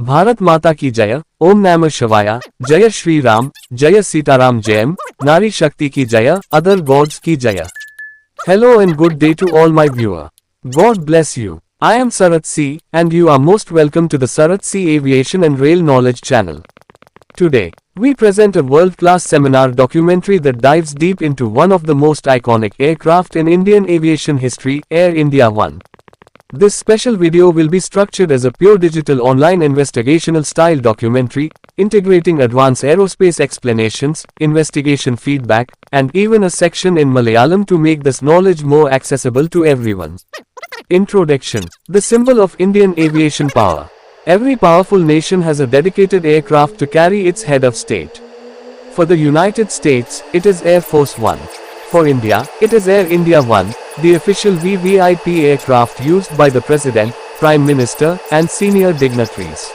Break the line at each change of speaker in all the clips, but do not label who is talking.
भारत माता की जय, ओम नमः शिवाय, जय श्री राम, जय Sitaram, Jayam, Nari Shakti ki jaya, other gods ki jaya. Hello and good day to all my viewer. God bless you. I am Sarat C, and you are most welcome to the Sarat C Aviation and Rail Knowledge channel. Today, we present a world-class seminar documentary that dives deep into one of the most iconic aircraft in Indian aviation history, Air India One. This special video will be structured as a pure digital online investigational style documentary, integrating advanced aerospace explanations, investigation feedback, and even a section in Malayalam to make this knowledge more accessible to everyone. Introduction. The symbol of Indian aviation power. Every powerful nation has a dedicated aircraft to carry its head of state. For the United States, it is Air Force One. For India, it is Air India One, the official VVIP aircraft used by the President, Prime Minister, and senior dignitaries.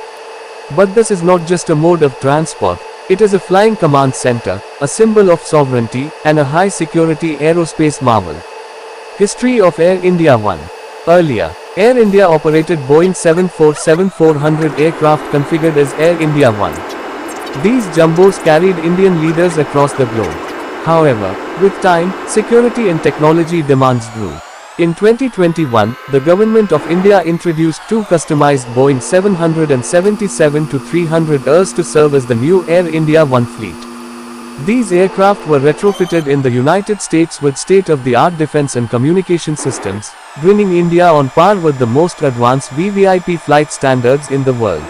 But this is not just a mode of transport, it is a flying command center, a symbol of sovereignty, and a high-security aerospace marvel. History of Air India One. Earlier, Air India operated Boeing 747-400 aircraft configured as Air India One. These jumbos carried Indian leaders across the globe. However, with time, security and technology demands grew. In 2021, the Government of India introduced two customized Boeing 777-300ERs to serve as the new Air India One fleet. These aircraft were retrofitted in the United States with state-of-the-art defense and communication systems, bringing India on par with the most advanced VVIP flight standards in the world.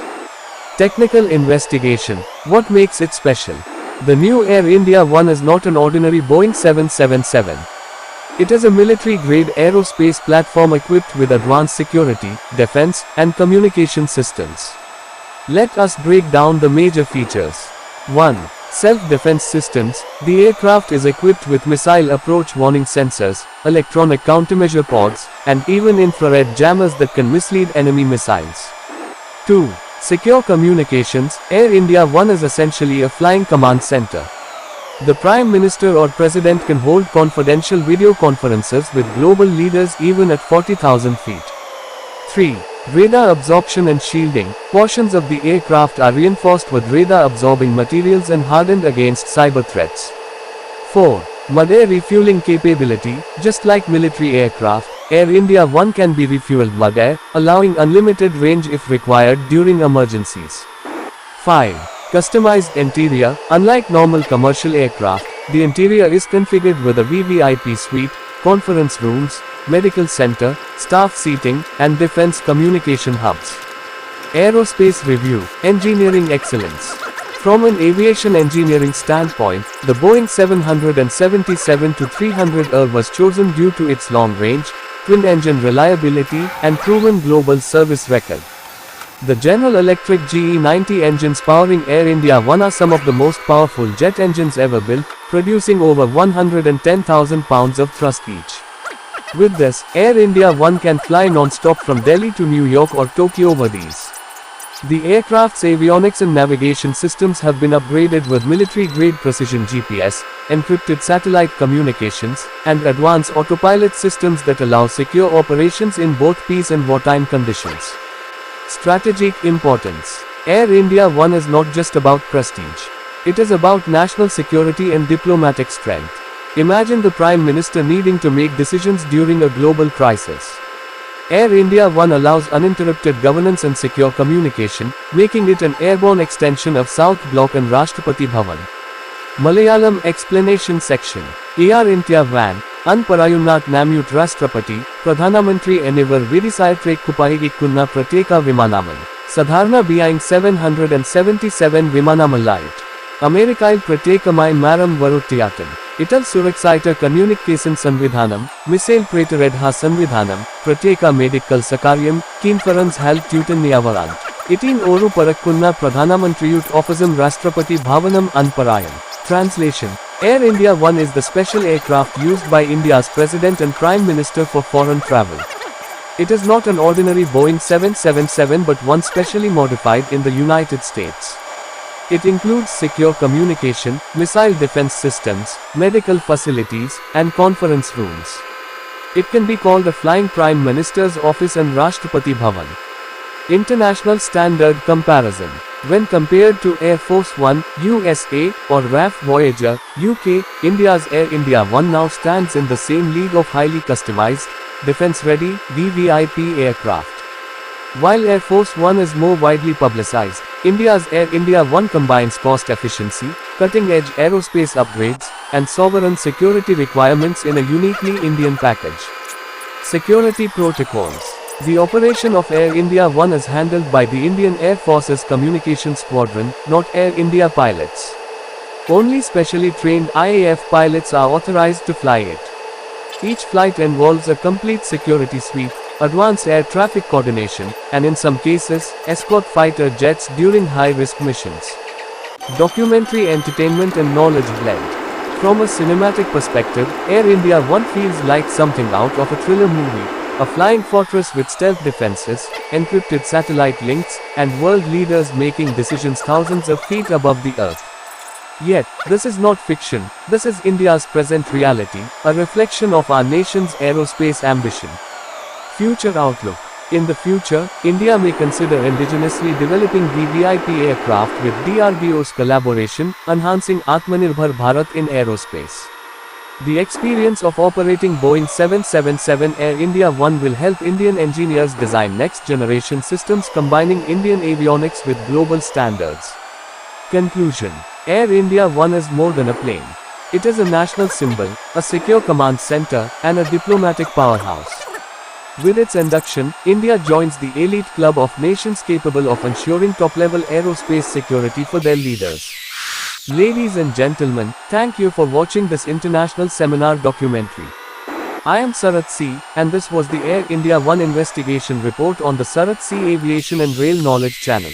Technical investigation. What makes it special? The new Air India One is not an ordinary Boeing 777. It is a military-grade aerospace platform equipped with advanced security, defense, and communication systems. Let us break down the major features. 1. Self-defense systems. The aircraft is equipped with missile approach warning sensors, electronic countermeasure pods, and even infrared jammers that can mislead enemy missiles. 2. Secure communications. Air India One is essentially a flying command center. The Prime Minister or President can hold confidential video conferences with global leaders even at 40,000 feet. 3. Radar absorption and shielding. Portions of the aircraft are reinforced with radar-absorbing materials and hardened against cyber threats. 4. Mid-air refueling capability. Just like military aircraft, Air India One can be refueled mid-air, allowing unlimited range if required during emergencies. 5. Customized interior. Unlike normal commercial aircraft, the interior is configured with a VVIP suite, conference rooms, medical center, staff seating, and defense communication hubs. Aerospace review. Engineering excellence. From an aviation engineering standpoint, the Boeing 777-300ER was chosen due to its long range, twin-engine reliability, and proven global service record. The General Electric GE90 engines powering Air India One are some of the most powerful jet engines ever built, producing over 110,000 pounds of thrust each. With this, Air India One can fly non-stop from Delhi to New York or Tokyo over these. The aircraft's avionics and navigation systems have been upgraded with military-grade precision GPS, encrypted satellite communications, and advanced autopilot systems that allow secure operations in both peace and wartime conditions. Strategic importance. Air India One is not just about prestige. It is about national security and diplomatic strength. Imagine the Prime Minister needing to make decisions during a global crisis. Air India One allows uninterrupted governance and secure communication, making it an airborne extension of South Block and Rashtrapati Bhavan. Malayalam explanation section. Air India One, Anparayunnat Namut Rashtrapati, Pradhanamantri Enivar Vidisayatrekkupayikunna Prateka Vimanamal. Sadharna Boeing 777 Vimanamalite. Amerikayil Pratekamai Maram Varutiyatan. Ital Suraksita Communication Sanvidhanam, Missile Prateredha Sanvidhanam, Prateka Medical Sakaryam, Conference Health Tutan Niyavarant. Itin Oru Parakkunna Pradhanamantriyut Officem Rashtrapati Bhavanam Anparayan. Translation. Air India One is the special aircraft used by India's President and Prime Minister for foreign travel. It is not an ordinary Boeing 777 but one specially modified in the United States. It includes secure communication, missile defense systems, medical facilities, and conference rooms. It can be called a flying Prime Minister's office and Rashtrapati Bhavan. International Standard Comparison. When compared to Air Force One, USA, or RAF Voyager, UK, India's Air India One now stands in the same league of highly customized, defense-ready, VVIP aircraft. While Air Force One is more widely publicized, India's Air India One combines cost efficiency, cutting-edge aerospace upgrades, and sovereign security requirements in a uniquely Indian package. Security Protocols. The operation of Air India One is handled by the Indian Air Force's Communications Squadron, not Air India pilots. Only specially trained IAF pilots are authorized to fly it. Each flight involves a complete security sweep, advanced air traffic coordination, and in some cases, escort fighter jets during high-risk missions. Documentary entertainment and knowledge blend. From a cinematic perspective, Air India One feels like something out of a thriller movie. A flying fortress with stealth defenses, encrypted satellite links, and world leaders making decisions thousands of feet above the earth. Yet, this is not fiction, this is India's present reality, a reflection of our nation's aerospace ambition. Future Outlook. In the future, India may consider indigenously developing VVIP aircraft with DRDO's collaboration, enhancing Atmanirbhar Bharat in aerospace. The experience of operating Boeing 777 Air India One will help Indian engineers design next-generation systems combining Indian avionics with global standards. Conclusion. Air India One is more than a plane. It is a national symbol, a secure command center, and a diplomatic powerhouse. With its induction, India joins the elite club of nations capable of ensuring top-level aerospace security for their leaders. Ladies and gentlemen, thank you for watching this international seminar documentary. I am Sarat C, and this was the Air India One investigation report on the Sarat C Aviation and Rail Knowledge channel.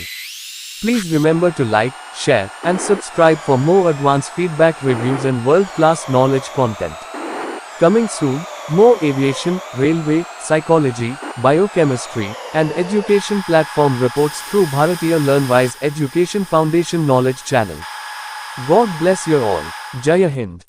Please remember to like, share, and subscribe for more advanced feedback reviews and world-class knowledge content. Coming soon, more aviation, railway, psychology, biochemistry, and education platform reports through Bharatiya LearnWise Education Foundation Knowledge channel. God bless you all. Jai Hind.